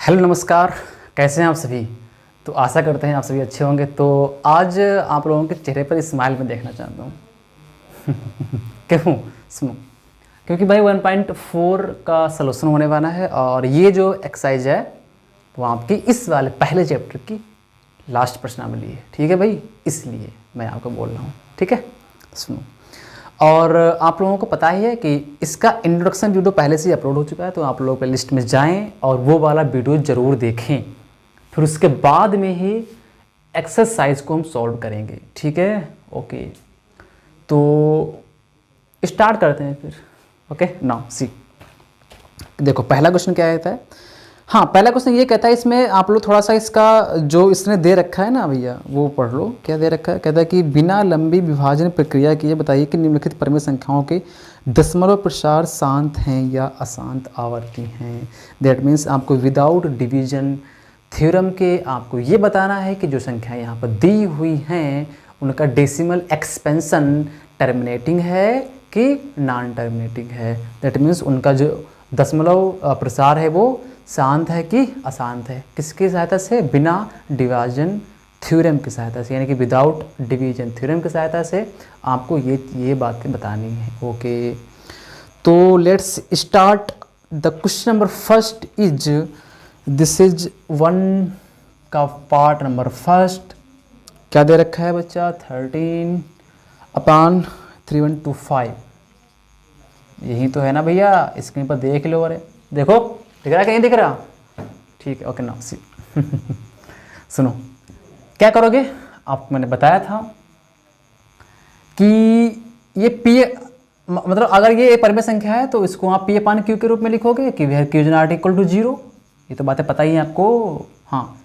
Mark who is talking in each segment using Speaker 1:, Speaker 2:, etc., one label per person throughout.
Speaker 1: Hello नमस्कार, कैसे हैं आप सभी। तो आशा करते हैं आप सभी अच्छे होंगे। तो आज आप लोगों के चेहरे पर स्माइल मैं देखना चाहता हूँ। क्यों? सुनो, क्योंकि भाई 1.4 का सलूशन होने वाला है और ये जो एक्सरसाइज है वो आपकी इस वाले पहले चैप्टर की लास्ट प्रश्नावली है। ठीक है भाई, इसलिए मैं आपको बोल रहा हूँ। ठीक है, सुनो। और आप लोगों को पता ही है कि इसका इंट्रोडक्शन वीडियो पहले से ही अपलोड हो चुका है, तो आप लोग प्लेलिस्ट में जाएं और वो वाला वीडियो ज़रूर देखें। फिर उसके बाद में ही एक्सरसाइज को हम सॉल्व करेंगे। ठीक है, ओके। तो स्टार्ट करते हैं फिर। ओके, नाउ सी, देखो पहला क्वेश्चन क्या कहता है। हाँ, पहला क्वेश्चन ये कहता है, इसमें आप लोग थोड़ा सा इसका जो इसने दे रखा है ना भैया वो पढ़ लो। क्या दे रखा है? कहता है कि बिना लंबी विभाजन प्रक्रिया किए बताइए कि निम्नलिखित परिमेय संख्याओं के दशमलव प्रसार शांत हैं या अशांत आवर्ती हैं। दैट मीन्स आपको विदाउट डिवीजन थ्योरम के आपको ये बताना है कि जो संख्याएं यहाँ पर दी हुई हैं उनका डेसिमल एक्सपेंशन टर्मिनेटिंग है कि नॉन टर्मिनेटिंग है। दैट मीन्स उनका जो दशमलव प्रसार है वो शांत है कि अशांत है। किसकी सहायता से? बिना डिवीजन थ्योरम की सहायता से, यानी कि विदाउट डिवीजन थ्योरम की सहायता से आपको ये बातें बतानी है। ओके, तो let's start. The question number first is, this is 1 का पार्ट नंबर फर्स्ट। क्या दे रखा है बच्चा? 13/3125। यही तो है ना भैया, स्क्रीन पर देख लो। अरे देखो, दिख रहा है? कहीं दिख रहा? ठीक है, ओके नाउ सी। सुनो, क्या करोगे आप? मैंने बताया था कि ये पी, मतलब अगर ये परिमेय संख्या है तो इसको आप पी अपान क्यू के रूप में लिखोगे कि where Q is not equal to 0। ये तो बातें पता ही है आपको। हाँ,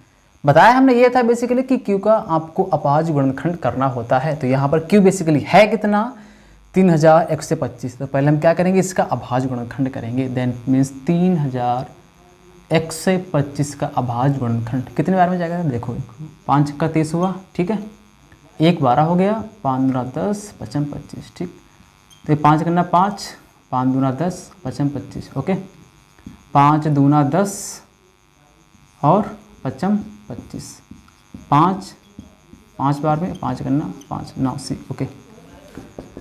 Speaker 1: बताया हमने ये था बेसिकली कि क्यू का आपको अपाज गुणनखंड करना होता है। तो यहाँ पर क्यू बेसिकली है कितना? 3125। तो पहले हम क्या करेंगे? इसका अभाज्य गुणनखंड करेंगे। देन मीन्स 3125 का अभाज्य गुणनखंड कितने बार में जाएगा? देखो, 5 का 30 हुआ, ठीक है, 1 12 हो गया, 5 दूना 10, 55 25। ठीक, तो 5 करना 5, 5 दूना 10, 55 25। ओके, 5 दूना 10 और 55 25, 5 बार में 5 करना 5 9 सी। ओके,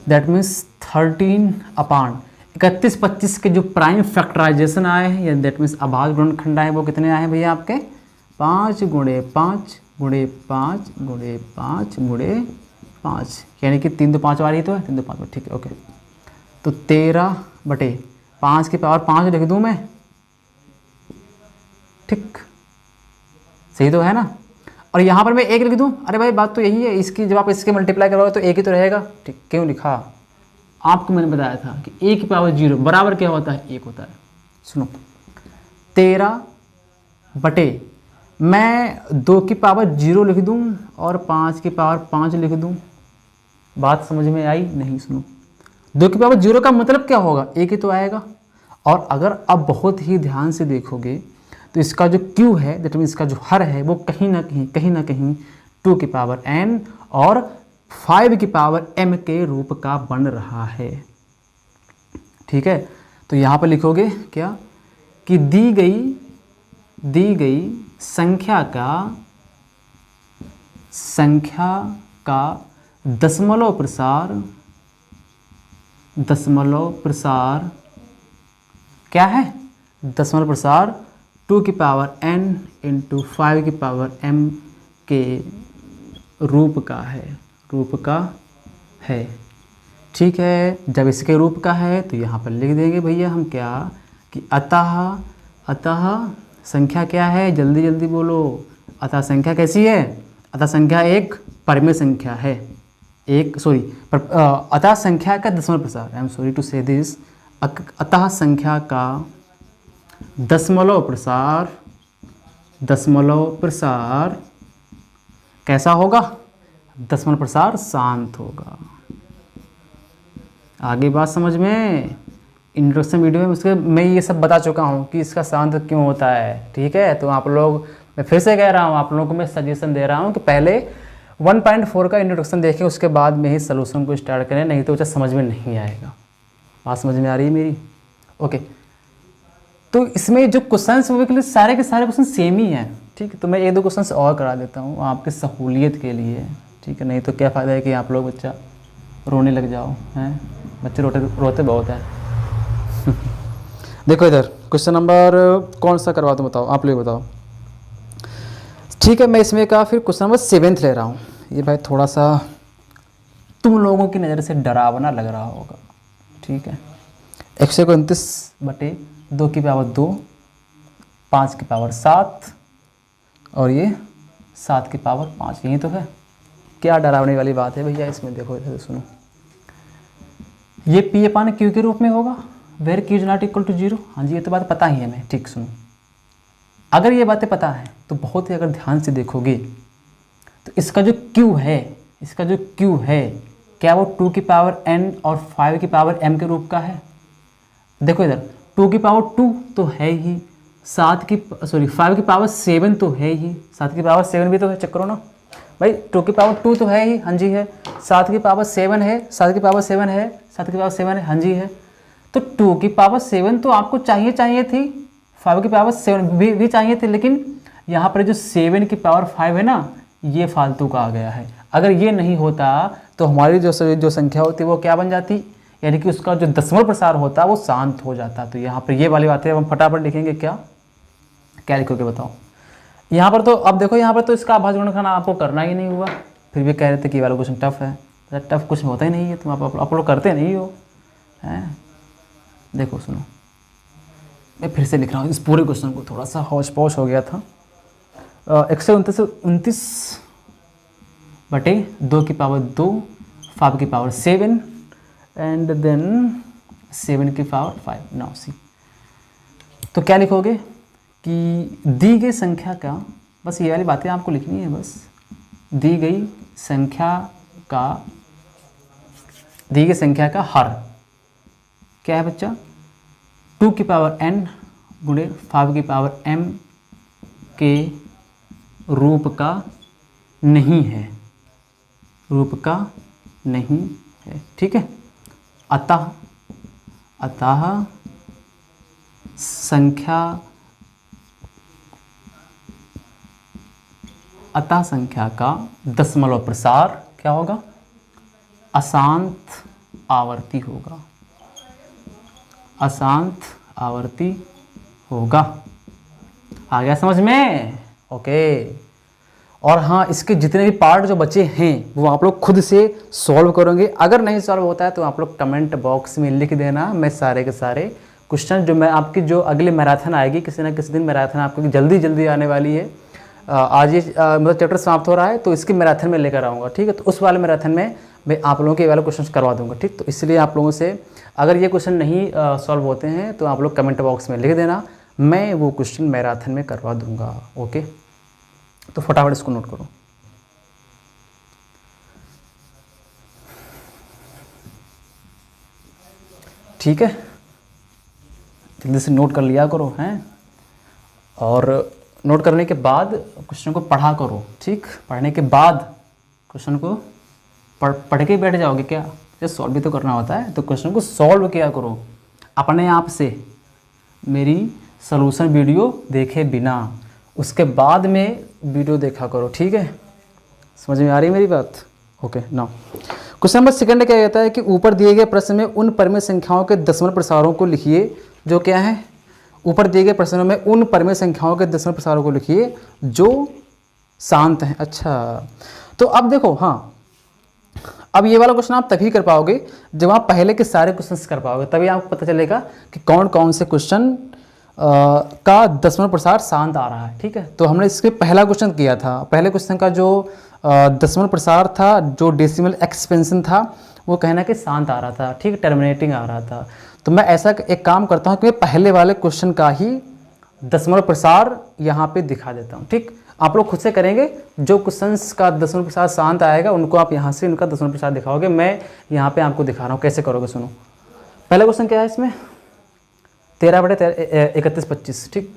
Speaker 1: दैट मीन्स 13/3125 के जो प्राइम फैक्टराइजेशन आए हैं, या दैट मीन्स अभाज्य गुणनखंड आए, वो कितने आए हैं भैया आपके? 5 गुणे 5 गुणे 5 गुणे 5 गुणे 5, यानी कि 3 तो 5 बार ही तो है, 3 तो 5 बार। ठीक है, ओके। तो 13/5 की पावर 5 लिख दूँ मैं? ठीक, सही तो है ना? और यहाँ पर मैं 1 लिख दूँ? अरे भाई बात तो यही है, इसकी जब आप इसके मल्टीप्लाई करोगे तो 1 ही तो रहेगा। ठीक, क्यों लिखा? आपको मैंने बताया था कि 1 की पावर 0 बराबर क्या होता है? 1 होता है। सुनो, 13 मैं 2 की पावर 0 लिख दूँ और 5 की पावर 5 लिख दूँ। बात समझ में आई नहीं? सुनो, 2 की पावर 0 का मतलब क्या होगा? 1 ही तो आएगा। और अगर आप बहुत ही ध्यान से देखोगे तो इसका जो q है, दैट मीन्स इसका जो हर है, वो कहीं ना कहीं 2 की पावर n और 5 की पावर m के रूप का बन रहा है। ठीक है, तो यहाँ पर लिखोगे क्या कि दी गई संख्या का दशमलव प्रसार क्या है? दशमलव प्रसार 2 की पावर n इंटू 5 की पावर m के रूप का है। ठीक है, जब इसके रूप का है तो यहाँ पर लिख देंगे भैया हम क्या कि अतः संख्या क्या है? जल्दी जल्दी बोलो। अतः संख्या कैसी है? अतः संख्या एक परिमेय संख्या है। अतः संख्या का दशमलव प्रसार, आई एम सॉरी टू से दिस, अतः संख्या का दशमलव प्रसार कैसा होगा? दशमलव प्रसार शांत होगा। आगे बात समझ में? इंट्रोडक्शन वीडियो में उसके मैं ये सब बता चुका हूँ कि इसका शांत क्यों होता है। ठीक है, तो आप लोग, मैं फिर से कह रहा हूँ, आप लोगों को मैं सजेशन दे रहा हूँ कि पहले 1.4 का इंट्रोडक्शन देखें, उसके बाद में ही सलूशन को स्टार्ट करें, नहीं तो समझ में नहीं आएगा। बात समझ में आ रही है मेरी? ओके, तो इसमें जो क्वेश्चन वो के लिए सारे के सारे क्वेश्चन सेम ही हैं, ठीक है। तो मैं एक दो क्वेश्चन और करा देता हूँ आपकी सहूलियत के लिए, ठीक है। नहीं तो क्या फ़ायदा है कि आप लोग बच्चा रोने लग जाओ, हैं। बच्चे रोते बहुत हैं। देखो इधर क्वेश्चन नंबर कौन सा करवा दूँ बताओ, आप लोग बताओ। ठीक है, मैं इसमें का फिर क्वेश्चन नंबर 7 ले रहा हूँ। ये भाई थोड़ा सा तुम लोगों की नज़र से डरावना लग रहा होगा, ठीक है। 129/2 5 की पावर 7 और ये 7 की पावर 5, यही तो है। क्या डरावने वाली बात है भैया इसमें? देखो इधर सुनो, ये P/Q के रूप में होगा, where Q is not equal to 0। हाँ जी, ये तो बात पता ही है मैं, ठीक। सुनो, अगर ये बातें पता है तो बहुत ही अगर ध्यान से देखोगे तो इसका जो Q है क्या वो 2 की पावर n और 5 की पावर m के रूप का है? देखो इधर 2 की पावर 2 तो है ही, 5 की पावर 7 तो है ही, 7 की पावर 7 भी तो है, चेक करो ना भाई। 2 की पावर 2 तो है ही, हाँ जी है। 7 की पावर 7 है, 7 की पावर 7 है, 7 की पावर 7 है, हाँ जी है। तो 2 की पावर 7 तो आपको चाहिए थी, 5 की पावर 7 भी चाहिए थी, लेकिन यहाँ पर जो 7 की पावर 5 है ना, ये फालतू का आ गया है। अगर ये नहीं होता तो हमारी जो संख्या होती वो क्या बन जाती, यानी कि उसका जो दशमलव प्रसार होता वो शांत हो जाता। तो यहाँ पर ये वाली बातें हम फटाफट लिखेंगे। क्या लिखोगे बताओ? यहाँ पर तो अब देखो, यहाँ पर तो इसका आभास गुणनखंड आपको करना ही नहीं हुआ, फिर भी कह रहे थे कि वाला क्वेश्चन टफ है। टफ कुछ होता ही नहीं है, तुम आप लोग करते नहीं हो, हैं। देखो सुनो, मैं फिर से लिख रहा हूँ इस पूरे क्वेश्चन को, थोड़ा सा हौच पौच हो गया था। 129/2 की पावर 2, 5 की पावर 7 एंड देन 7 की पावर 5। नाउ सी, तो क्या लिखोगे कि दी गई संख्या का, बस ये वाली बातें आपको लिखनी है बस। दी गई संख्या का हर क्या है बच्चा? 2 की पावर n गुणे 5 की पावर m के रूप का नहीं है, ठीक है। अतः संख्या का दशमलव प्रसार क्या होगा? अशांत आवर्ती होगा। आ गया समझ में? ओके। और हाँ, इसके जितने भी पार्ट जो बचे हैं वो आप लोग खुद से सॉल्व करोगे। अगर नहीं सॉल्व होता है तो आप लोग कमेंट बॉक्स में लिख देना, मैं सारे के सारे क्वेश्चन जो मैं आपकी जो अगले मैराथन आएगी, किसी ना किसी दिन मैराथन आपको जल्दी आने वाली है। आज ये मतलब चैप्टर समाप्त हो रहा है तो इसकी मैराथन में लेकर आऊँगा, ठीक है। तो उस वाले मैराथन में मैं आप लोगों के वाले क्वेश्चन करवा दूंगा, ठीक। तो इसलिए आप लोगों से अगर ये क्वेश्चन नहीं सॉल्व होते हैं तो आप लोग कमेंट बॉक्स में लिख देना, मैं वो क्वेश्चन मैराथन में करवा दूंगा। ओके, तो फटाफट इसको नोट करो। ठीक है, जल्दी से नोट कर लिया करो, हैं। और नोट करने के बाद क्वेश्चन को पढ़ा करो, ठीक। पढ़ने के बाद क्वेश्चन को पढ़ के बैठ जाओगे क्या? ये सॉल्व भी तो करना होता है, तो क्वेश्चन को सॉल्व किया करो अपने आप से, मेरी सॉल्यूशन वीडियो देखे बिना। उसके बाद में वीडियो देखा करो, ठीक है। समझ में आ रही है मेरी बात? ओके, नाउ क्वेश्चन नंबर 2 क्या कहता है कि ऊपर दिए गए प्रश्न में उन परिमेय संख्याओं के दशमलव प्रसारों को लिखिए जो क्या है? ऊपर दिए गए प्रश्नों में उन परिमेय संख्याओं के दशमलव प्रसारों को लिखिए जो शांत हैं। अच्छा, तो अब देखो, हाँ, अब ये वाला क्वेश्चन आप तभी कर पाओगे जब आप पहले के सारे क्वेश्चंस कर पाओगे, तभी आपको पता चलेगा कि कौन कौन से क्वेश्चन का दशमलव प्रसार शांत आ रहा है, ठीक है। तो हमने इसके पहला क्वेश्चन किया था, पहले क्वेश्चन का जो दशमलव प्रसार था, जो डेसिमल एक्सपेंशन था, वो कहना कि शांत आ रहा था, ठीक, टर्मिनेटिंग आ रहा था। तो मैं ऐसा एक काम करता हूँ कि मैं पहले वाले क्वेश्चन का ही दशमलव प्रसार यहाँ पे दिखा देता हूँ, ठीक। आप लोग खुद से करेंगे, जो क्वेश्चंस का दशमलव प्रसार शांत आएगा उनको आप यहाँ से उनका दशमलव प्रसार दिखाओगे। मैं यहाँ पे आपको दिखा रहा हूँ कैसे करोगे। सुनो, पहला क्वेश्चन क्या है इसमें? 13/31/25, ठीक।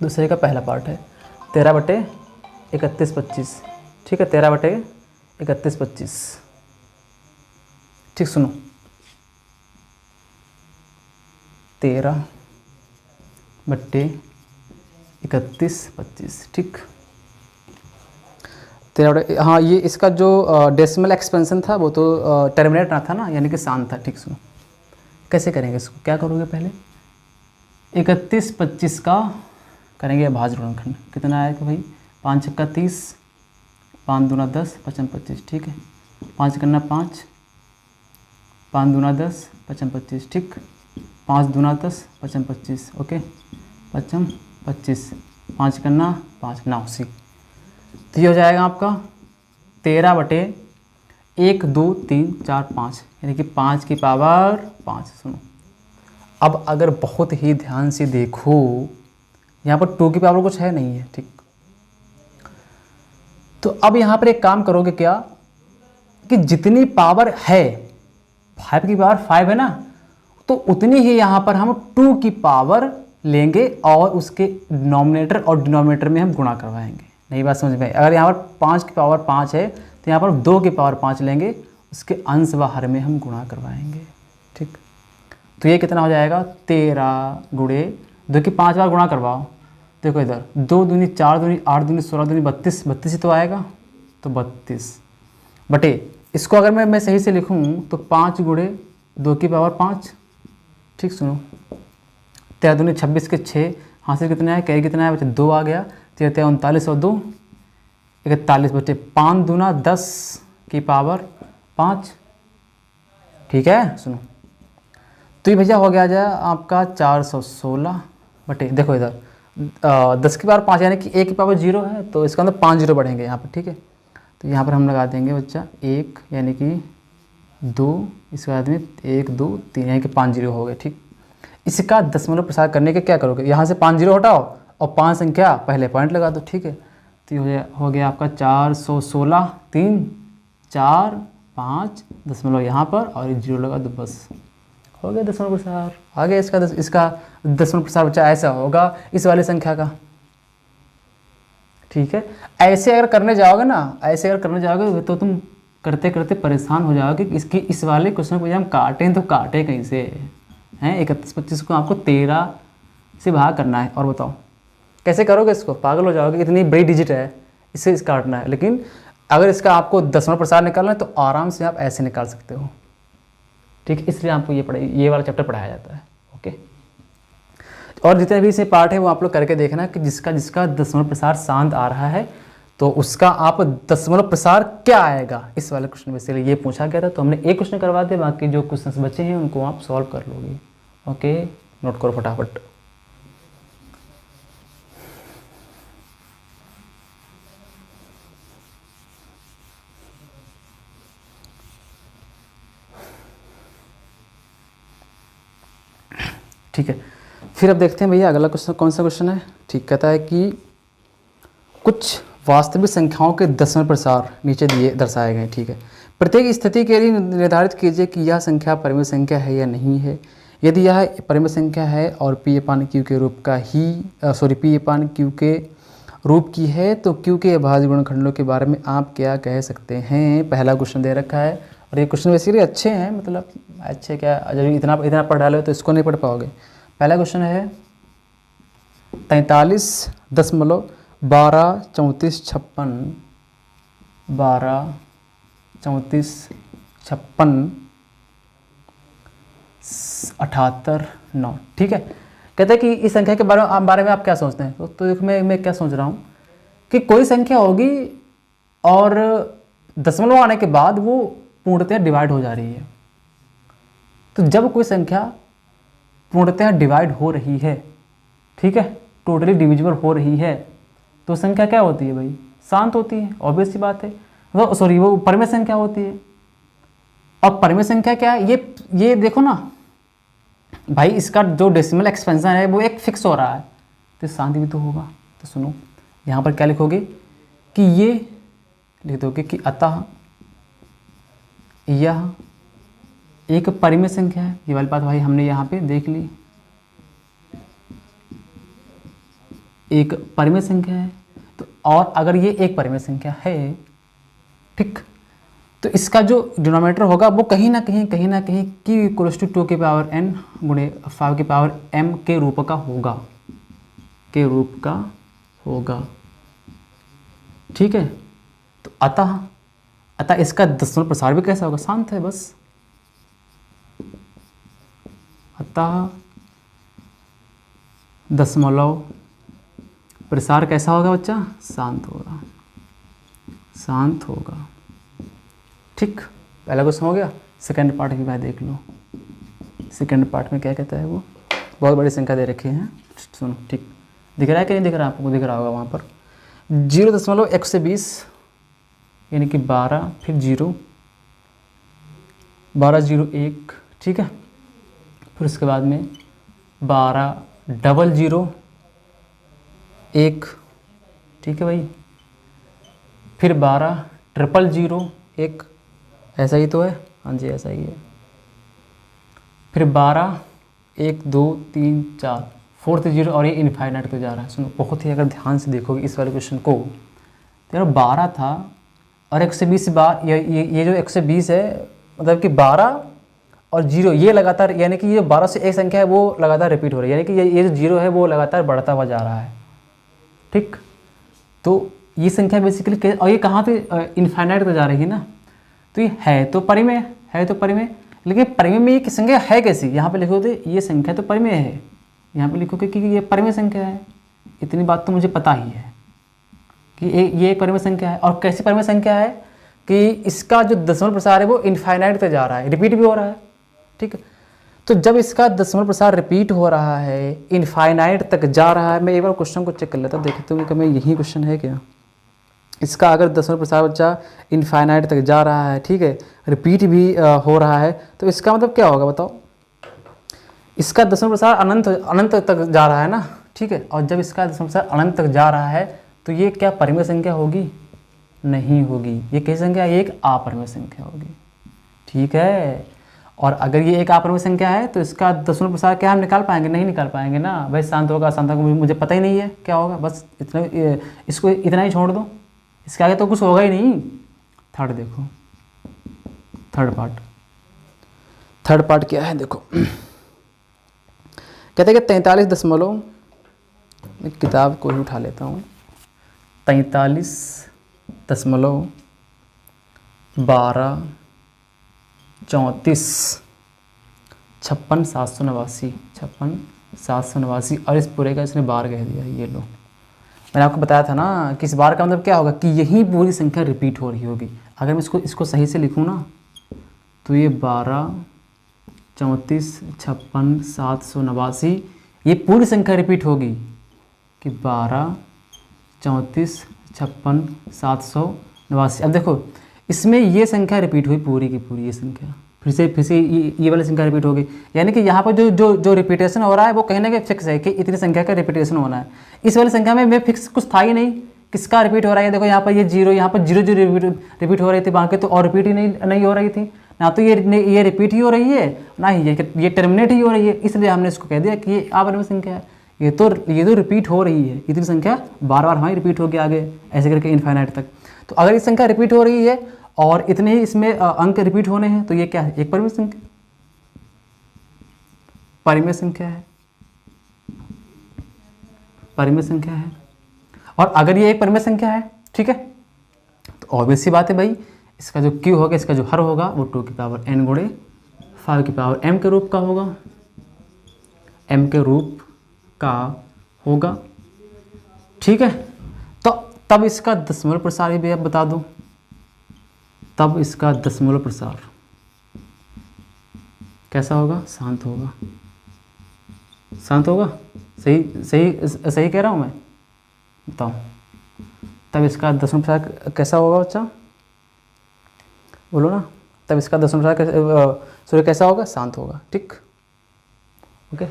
Speaker 1: दूसरे का पहला पार्ट है 13/31/25, ठीक है। 13/31/25, ठीक। सुनो, 13 बट्टे 31/25, ठीक। तेरह, हाँ ये इसका जो डेसिमल एक्सपेंशन था वो तो टर्मिनेट ना था ना, यानी कि शांत था, ठीक। सुनो कैसे करेंगे इसको, क्या करोगे पहले 31/25 का करेंगे भाज्य गुणनखंड, कितना आएगा भाई 5 छक्का 30, 5 दूना 10, 55 25, ठीक है। 5 करना 5, 5 दूना 10, 55 25, ठीक। 5 दूना 10, 55 25, ओके 55 25, 5 करना 5 89, तो ये हो जाएगा आपका 13/1 2 3 4 5, यानी कि 5 की पावर 5। सुनो अब अगर बहुत ही ध्यान से देखो, यहाँ पर 2 की पावर कुछ है नहीं है, ठीक। तो अब यहाँ पर एक काम करोगे क्या कि जितनी पावर है 5 की पावर 5 है ना, तो उतनी ही यहाँ पर हम 2 की पावर लेंगे और उसके डिनोमिनेटर और डिनोमिनेटर में हम गुणा करवाएंगे। नई बात समझ में आई? अगर यहाँ पर 5 की पावर 5 है तो यहाँ पर 2 की पावर 5 लेंगे, उसके अंश व हर में हम गुणा करवाएंगे, ठीक। तो ये कितना हो जाएगा 13 गुणे 2 की 5 बार गुणा करवाओ, देखो इधर 2 दूनी 4 दूनी 8 दूनी 16 दूनी 32, 32 ही तो आएगा, तो 32 बटे, इसको अगर मैं सही से लिखूँ तो 5 गुणे 2 की पावर 5, ठीक। सुनो 13 दूनी 26 के 6, हासिल कितना है, कैरी कितना है बच्चे 2 आ गया, 13 39 और 2 41 बच्चे, 5 दूना 10 की पावर 5, ठीक है। सुनो तो ये भैया हो गया जाए आपका 416 बटे, देखो इधर 10 की पावर 5 यानी कि 1 की पावर 0 है, तो इसका अंदर 5 जीरो बढ़ेंगे यहाँ पर, ठीक है। तो यहाँ पर हम लगा देंगे बच्चा 1 यानी कि 2, इसके बाद में 1 2 3 यानी कि 5 जीरो हो गए, ठीक। इसका दशमलव प्रसार करने के क्या करोगे, यहाँ से 5 जीरो हटाओ और 5 संख्या पहले पॉइंट लगा दो, ठीक है। तो हो गया आपका 416, 3 4 5 दशमलव यहाँ पर और 1 जीरो लगा दो, बस हो गया दशमलव प्रसार। आगे इसका दशमलव प्रसार बच्चा ऐसा होगा इस वाली संख्या का, ठीक है। ऐसे अगर करने जाओगे तो तुम करते करते परेशान हो जाओगे कि इसकी इस वाले क्वेश्चन को हम काटें तो काटें कैसे हैं। 31/25 को आपको 13 से भाग करना है, और बताओ कैसे करोगे इसको, पागल हो जाओगे, इतनी बड़ी डिजिट है, इससे काटना है। लेकिन अगर इसका आपको दशमलव प्रसार निकालना है तो आराम से आप ऐसे निकाल सकते हो, ठीक। इसलिए आपको ये वाला चैप्टर पढ़ाया जाता है, ओके। और जितने भी इसे पार्ट है वो आप लोग करके देखना कि जिसका दशमलव प्रसार शांत आ रहा है तो उसका आप दशमलव प्रसार क्या आएगा, इस वाले क्वेश्चन में से ये पूछा गया था। तो हमने एक क्वेश्चन करवा दिया, बाकी जो क्वेश्चंस बचे हैं उनको आप सॉल्व कर लोगे, ओके। नोट करो फटाफट। ठीक है, फिर अब देखते हैं भैया अगला क्वेश्चन कौन सा क्वेश्चन है। ठीक, कहता है कि कुछ वास्तविक संख्याओं के दशमलव प्रसार नीचे दिए दर्शाए गए। ठीक है, प्रत्येक स्थिति के लिए निर्धारित कीजिए कि यह संख्या परिमेय संख्या है या नहीं है। यदि यह परिमेय संख्या है और P/Q के रूप का ही P/Q के रूप की है तो Q के अभाज्य गुणनखंडों के बारे में आप क्या कह सकते हैं। पहला क्वेश्चन दे रखा है और ये क्वेश्चन बेसिकली अच्छे हैं, मतलब अच्छे क्या, जब इतना पढ़ डालो तो इसको नहीं पढ़ पाओगे। पहला क्वेश्चन है 43.123456 12 34 56 78 9। ठीक है, कहते हैं कि इस संख्या के बारे में आप क्या सोचते हैं। तो देखो मैं क्या सोच रहा हूँ कि कोई संख्या होगी और दशमलव आने के बाद वो पूर्णतः डिवाइड हो जा रही है। तो जब कोई संख्या पूर्णतः डिवाइड हो रही है, ठीक है, टोटली डिविजिबल हो रही है, तो संख्या क्या होती है भाई, शांत होती है, ऑब्वियस सी बात है। वो परिमेय संख्या होती है। और परिमेय संख्या क्या है, ये देखो ना भाई, इसका जो डेसिमल एक्सपेंशन है वो एक फिक्स हो रहा है, तो शांति भी तो होगा। तो सुनो, यहाँ पर क्या लिखोगे कि ये लिख दोगे कि अतः यह एक परिमेय संख्या है। ये वाली बात भाई हमने यहाँ पे देख ली, एक परिमेय संख्या है। तो और अगर ये एक परिमेय संख्या है, ठीक, तो इसका जो डिनोमिनेटर होगा वो कहीं ना कहीं Q = 2 की पावर n गुणे 5 की पावर m के रूप का होगा। के रूप का होगा। ठीक है, तो अतः इसका दशमलव प्रसार भी कैसा होगा? शांत है बस। अतः दशमलव प्रसार कैसा होगा बच्चा? शांत होगा, शांत होगा। ठीक, पहला क्वेश्चन हो गया। सेकंड पार्ट की बात देख लो। सेकंड पार्ट में क्या कहता है वो? बहुत बड़ी संख्या दे रखी है, सुनो। ठीक, दिख रहा है कि नहीं दिख रहा? आपको दिख रहा होगा वहाँ पर 0.120 यानी कि 12, फिर 0, 12 0 1। ठीक है, फिर उसके बाद में 12 00 1। ठीक है भाई, फिर 12 000 1। ऐसा ही तो है? हाँ जी, ऐसा ही है। फिर 12 1 2 3 4, फोर्थ 0, और ये इनफाइनाइट पे जा रहा है। सुनो, बहुत ही अगर ध्यान से देखोगे इस वाले क्वेश्चन को, तो यार 12 था और 120 बार, ये जो 120 है, मतलब कि 12 और 0 ये लगातार, यानी कि ये 12 से एक संख्या है वो लगातार रिपीट हो रही है, यानी कि ये जो 0 है वो लगातार बढ़ता हुआ जा रहा है। ठीक, तो ये संख्या बेसिकली, और ये कहाँ पे? इनफाइनाइट पे जा रही है ना, तो ये है तो परिमेय, है तो परिमेय, लेकिन परिमेय में ये संख्या है कैसी? यहाँ पे लिखो तो ये संख्या तो परिमेय है, यहाँ पे लिखो कि ये परिमेय संख्या है। इतनी बात तो मुझे पता ही है कि ये एक परिमेय संख्या है। और कैसी परिमेय संख्या है? कि इसका जो दशमलव प्रसार है वो इनफाइनाइट तक जा रहा है, रिपीट भी हो रहा है। ठीक है, तो जब इसका दशमलव प्रसार रिपीट हो रहा है, इनफाइनाइट तक जा रहा है, मैं एक बार क्वेश्चन को चेक कर लेता हूँ, देखते हो कि मैं यही क्वेश्चन है क्या? इसका अगर दशमलव प्रसार बच्चा इनफाइनाइट तक जा रहा है, ठीक है, रिपीट भी हो रहा है, तो इसका मतलब क्या होगा बताओ? इसका दशमलव प्रसार अनंत तक जा रहा है ना। ठीक है, और जब इसका दशमलव प्रसार अनंत तक जा रहा है, तो ये क्या परिमेय संख्या होगी? नहीं होगी। ये कैसी संख्या है? एक अपरिमेय संख्या होगी। ठीक है, और अगर ये एक अपरिमेय संख्या है तो इसका दशमलव प्रसार क्या हम निकाल पाएंगे? नहीं निकाल पाएंगे ना भाई। शांत होगा, शांत होगा, मुझे पता ही नहीं है क्या होगा, बस इतना, इसको इतना ही छोड़ दो, इसके आगे तो कुछ होगा ही नहीं। थर्ड देखो, थर्ड पार्ट क्या है देखो। कहते हैं कि 43 दशमलव, मैं किताब को ही उठा लेता हूँ, 43.12 34 56 789, 56 789, और इस पूरे का इसने बार कह दिया। ये लो, मैंने आपको बताया था ना कि इस बार का मतलब क्या होगा? कि यही पूरी संख्या रिपीट हो रही होगी। अगर मैं इसको सही से लिखूँ ना, तो ये 12 34 56 789, ये पूरी संख्या रिपीट होगी कि 12 34 56 789। अब देखो, इसमें ये संख्या रिपीट हुई पूरी की पूरी, ये संख्या फिर से ये वाली संख्या रिपीट होगी, यानी कि यहाँ पर जो रिपीटेशन हो रहा है वो कहीं ना कहीं फिक्स है कि इतनी संख्या का रिपीटेशन होना है। इस वाली संख्या में फिक्स कुछ था ही नहीं, किसका रिपीट हो रहा है? देखो यहाँ पर ये 0, यहाँ पर 0 0 रिपीट हो रही थी, बाकी तो और रिपीट ही नहीं हो रही थी ना। तो ये रिपीट ही हो रही है ना ही ये टर्मिनेट ही हो रही है, इसलिए हमने इसको कह दिया कि ये अपरिमेय संख्या है। ये तो रिपीट हो रही है, इतनी संख्या बार बार हमारी रिपीट होगी आगे ऐसे करके इनफाइनाइट तक। तो अगर ये संख्या रिपीट हो रही है और इतने ही इसमें अंक रिपीट होने हैं, तो ये क्या है? एक परिमेय संख्या, परिमेय संख्या है, परिमेय संख्या है। और अगर ये एक परिमेय संख्या है, ठीक है, तो ऑब्वियस सी बात है भाई, इसका जो क्यू होगा, इसका जो हर होगा वो 2 की पावर n गुणे 5 की पावर m के रूप का होगा, m के रूप का होगा। ठीक है, तो तब इसका दशमलव प्रसार भी आप बता दो, तब इसका दशमलव प्रसार कैसा होगा? शांत होगा, शांत होगा। सही कह रहा हूँ मैं? बताओ, तब इसका दशमलव प्रसार कैसा होगा बच्चा? बोलो ना, तब इसका दशमलव प्रसार कैसा होगा? शांत होगा। ठीक, ओके।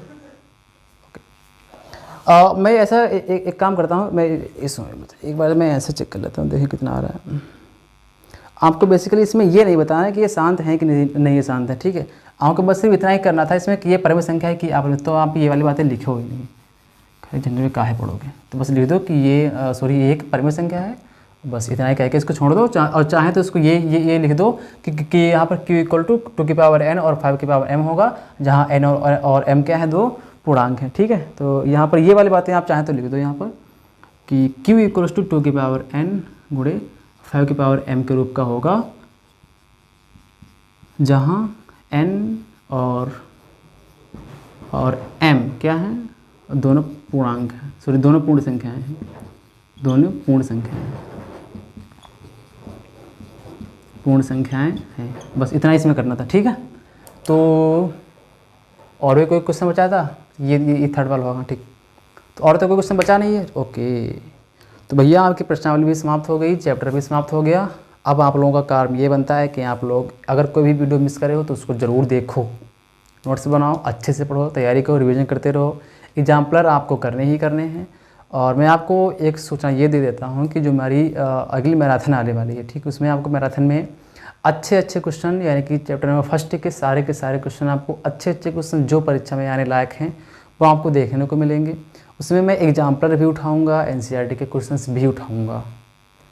Speaker 1: मैं ऐसा एक काम करता हूँ, मैं एक बार मैं ऐसे चेक कर लेता हूँ, देखिए कितना आ रहा है। आपको बेसिकली इसमें ये नहीं बताना है कि ये शांत है कि नहीं ये शांत है, ठीक है। आपको बस सिर्फ इतना ही करना था इसमें कि ये परिमेय संख्या है कि आप, तो आप ये वाली बातें लिखो ही नहीं, जनरल में काहे पढ़ोगे, तो बस लिख दो कि ये ये एक परिमेय संख्या है, बस इतना ही कह के इसको छोड़ दो। और चाहे तो इसको ये लिख दो कि यहाँ पर q = 2 की पावर n और 5 की पावर m होगा, जहाँ n और m क्या है? 2, पूर्णांक हैं, ठीक है। तो यहाँ पर ये वाली बातें आप चाहें तो लिख दो यहाँ पर कि q इक्वल्स टू 2 की पावर n गुणे 5 की पावर m के रूप का होगा, जहाँ n और m क्या है, दोनों पूर्णांक हैं, सॉरी दोनों पूर्ण संख्याएं हैं, दोनों पूर्ण संख्याएं हैं। बस इतना इसमें करना था, ठीक है। तो और भी कोई क्वेश्चन बचा था? ये थर्ड वाला होगा, ठीक। तो और तो कोई क्वेश्चन बचा नहीं है, ओके। तो भैया आपकी प्रश्नावली भी समाप्त हो गई, चैप्टर भी समाप्त हो गया। अब आप लोगों का काम ये बनता है कि आप लोग अगर कोई भी वीडियो मिस करे हो तो उसको ज़रूर देखो, नोट्स बनाओ, अच्छे से पढ़ो, तैयारी करो, रिवीजन करते रहो। एग्जाम्पलर आपको करने ही करने हैं। और मैं आपको एक सूचना ये दे देता हूँ कि जो हमारी अगली मैराथन आने वाली है, ठीक, उसमें आपको मैराथन में अच्छे क्वेश्चन, यानी कि चैप्टर नंबर फर्स्ट के सारे क्वेश्चन आपको अच्छे क्वेश्चन जो परीक्षा में आने लायक हैं वो आपको देखने को मिलेंगे। उसमें मैं एग्जाम्पलर भी उठाऊँगा, NCERT के क्वेश्चंस भी उठाऊँगा,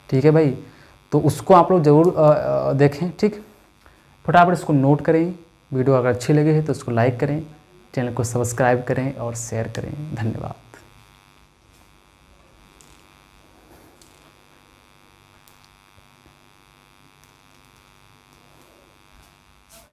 Speaker 1: ठीक है भाई। तो उसको आप लोग ज़रूर देखें, ठीक। फटाफट इसको नोट करें। वीडियो अगर अच्छी लगी है तो उसको लाइक करें, चैनल को सब्सक्राइब करें और शेयर करें। धन्यवाद।